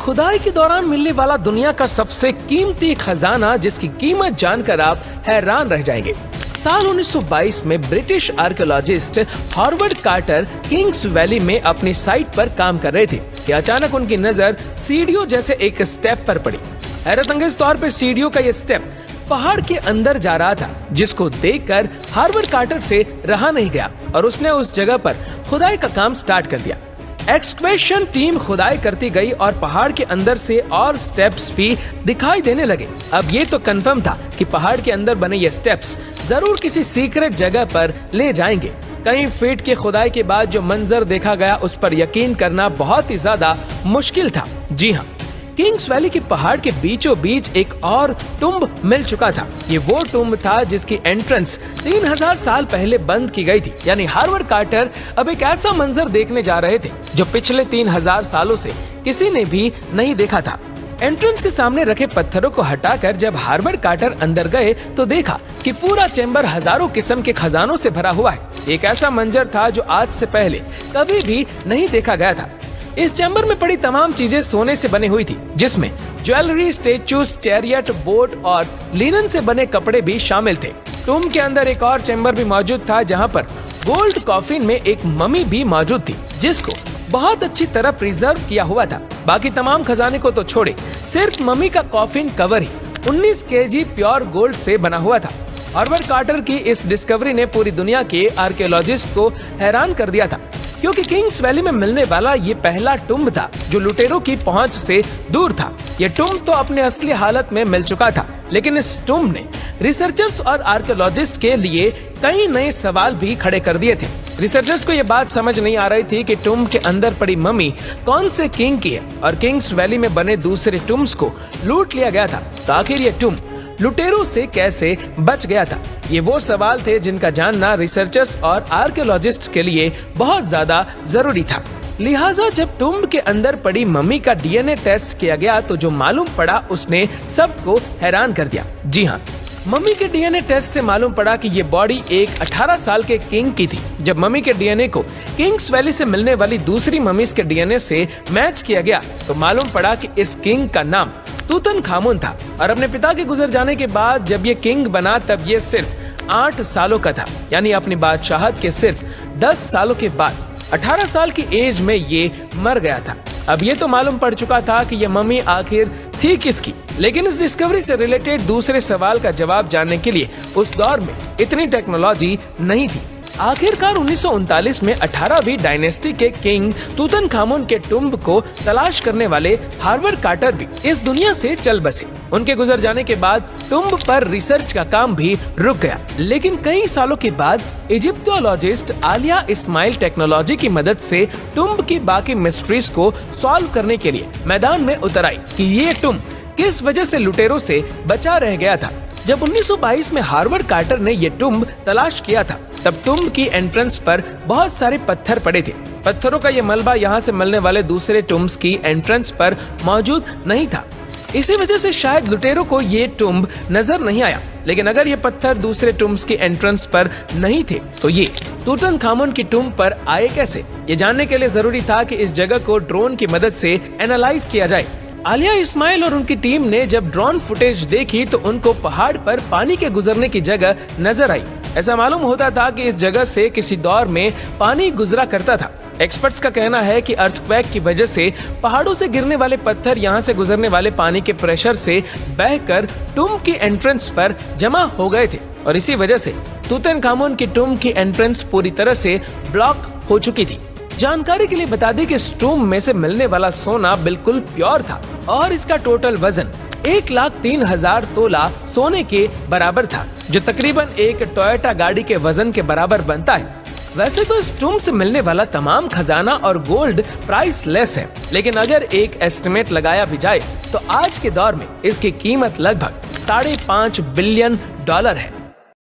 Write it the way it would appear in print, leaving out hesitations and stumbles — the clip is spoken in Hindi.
खुदाई के दौरान मिलने वाला दुनिया का सबसे कीमती खजाना, जिसकी कीमत जानकर आप हैरान रह जाएंगे। साल 1922 में British archaeologist Howard Carter King's valley में अपनी साइट पर काम कर रहे थे कि अचानक उनकी नजर सीढ़ियों जैसे एक स्टेप पर पड़ी। हैरतअंगेज तौर पर सीढ़ियों का यह स्टेप पहाड़ के अंदर जा रहा था, जिसको देखकर हॉवर्ड कार्टर से रहा नहीं गया और उसने उस जगह पर खुदाई का काम स्टार्ट कर दिया। एक्सकवेशन टीम खुदाई करती गई और पहाड़ के अंदर से और स्टेप्स भी दिखाई देने लगे। अब ये तो कंफर्म था कि पहाड़ के अंदर बने ये स्टेप्स जरूर किसी सीक्रेट जगह पर ले जाएंगे। कई फीट की खुदाई के बाद जो मंजर देखा गया उस पर यकीन करना बहुत ही ज्यादा मुश्किल था। जी हाँ, किंग्स वैली के पहाड़ के बीचों बीच एक और टुम्ब मिल चुका था। ये वो टुम्ब था जिसकी एंट्रेंस 3000 साल पहले बंद की गई थी। यानी हॉवर्ड कार्टर अब एक ऐसा मंजर देखने जा रहे थे जो पिछले 3000 सालों से किसी ने भी नहीं देखा था। एंट्रेंस के सामने रखे पत्थरों को हटाकर जब हॉवर्ड कार्टर अंदर गए तो देखा कि पूरा चेंबर हजारों किस्म के खजानों से भरा हुआ है। एक ऐसा मंजर था जो आज से पहले कभी भी नहीं देखा गया था। इस चैम्बर में पड़ी तमाम चीजें सोने से बनी हुई थी, जिसमें ज्वेलरी, स्टेचूज, चैरियट, बोट और लिनन से बने कपड़े भी शामिल थे। टुम्ब के अंदर एक और चैम्बर भी मौजूद था जहां पर गोल्ड कॉफिन में एक मम्मी भी मौजूद थी, जिसको बहुत अच्छी तरह प्रिजर्व किया हुआ था। बाकी तमाम खजाने को तो छोड़े, सिर्फ मम्मी का कॉफिन कवर ही 19 केजी प्योर गोल्ड से बना हुआ था। हॉवर्ड कार्टर की इस डिस्कवरी ने पूरी दुनिया के आर्कियोलॉजिस्ट को हैरान कर दिया था, क्योंकि किंग्स वैली में मिलने वाला ये पहला टुम्ब था जो लुटेरों की पहुंच से दूर था। ये टुम्ब तो अपने असली हालत में मिल चुका था, लेकिन इस टुम्ब ने रिसर्चर्स और आर्कियोलॉजिस्ट के लिए कई नए सवाल भी खड़े कर दिए थे। रिसर्चर्स को ये बात समझ नहीं आ रही थी कि टुम्ब के अंदर पड़ी मम्मी कौन से किंग की है और किंग्स वैली में बने दूसरे टुम्ब्स को लूट लिया गया था, तो आखिर ये टुम्ब लुटेरों से कैसे बच गया था। ये वो सवाल थे जिनका जानना रिसर्चर्स और आर्कियोलॉजिस्ट के लिए बहुत ज्यादा जरूरी था। लिहाजा जब टुम्ब के अंदर पड़ी मम्मी का डीएनए टेस्ट किया गया तो जो मालूम पड़ा उसने सबको हैरान कर दिया। जी हाँ, मम्मी के डीएनए टेस्ट से मालूम पड़ा कि ये बॉडी एक 18 साल के किंग की थी। जब मम्मी के डीएनए को किंग्स वैली से मिलने वाली दूसरी मम्मीज के डीएनए से मैच किया गया तो मालूम पड़ा कि इस किंग का नाम तूतनखामुन था और अपने पिता के गुजर जाने के बाद जब ये किंग बना तब ये सिर्फ 8 सालों का था। यानी अपनी बादशाहत के सिर्फ 10 सालों के बाद 18 साल की एज में ये मर गया था। अब ये तो मालूम पड़ चुका था कि ये मम्मी आखिर थी किसकी, लेकिन इस डिस्कवरी से रिलेटेड दूसरे सवाल का जवाब जानने के लिए उस दौर में इतनी टेक्नोलॉजी नहीं थी। आखिरकार 1939 में 18वीं डायनेस्टी के किंग तूतनखामुन के टुम्ब को तलाश करने वाले हॉवर्ड कार्टर भी इस दुनिया से चल बसे। उनके गुजर जाने के बाद टुम्ब पर रिसर्च का काम भी रुक गया, लेकिन कई सालों के बाद इजिप्टोलॉजिस्ट आलिया इस्माइल टेक्नोलॉजी की मदद से टुम्ब की बाकी मिस्ट्रीज को सॉल्व करने के लिए मैदान में उतर आई कि ये टुम्ब किस वजह से लुटेरों से बचा रह गया था। जब 1922 में हॉवर्ड कार्टर ने ये टुम्ब तलाश किया था तब टुम्ब की एंट्रेंस पर बहुत सारे पत्थर पड़े थे। पत्थरों का ये मलबा यहाँ से मिलने वाले दूसरे टुम्ब्स की एंट्रेंस पर मौजूद नहीं था। इसी वजह से शायद लुटेरों को ये टुम्ब नजर नहीं आया। लेकिन अगर ये पत्थर दूसरे टुम्ब्स की एंट्रेंस पर नहीं थे तो ये तूतनखामुन की टुम्ब पर आए कैसे? ये जानने के लिए जरूरी था कि इस जगह को ड्रोन की मदद से एनालाइज किया जाए। आलिया इस्माइल और उनकी टीम ने जब ड्रोन फुटेज देखी तो उनको पहाड़ पर पानी के गुजरने की जगह नजर आई। ऐसा मालूम होता था कि इस जगह से किसी दौर में पानी गुजरा करता था। एक्सपर्ट्स का कहना है कि अर्थक्वेक की वजह से पहाड़ों से गिरने वाले पत्थर यहाँ से गुजरने वाले पानी के प्रेशर से बहकर टुम्ब की एंट्रेंस पर जमा हो गए थे और इसी वजह से तूतनखामुन की टुम्ब की एंट्रेंस पूरी तरह से ब्लॉक हो चुकी थी। जानकारी के लिए बता दें कि इस टुम्ब में से मिलने वाला सोना बिल्कुल प्योर था और इसका टोटल वजन 1,03,000 तोला सोने के बराबर था, जो तकरीबन एक टोयोटा गाड़ी के वजन के बराबर बनता है। वैसे तो इस टुम्ब से मिलने वाला तमाम खजाना और गोल्ड प्राइसलेस है, लेकिन अगर एक एस्टिमेट लगाया भी जाए तो आज के दौर में इसकी कीमत लगभग $5.5 बिलियन है।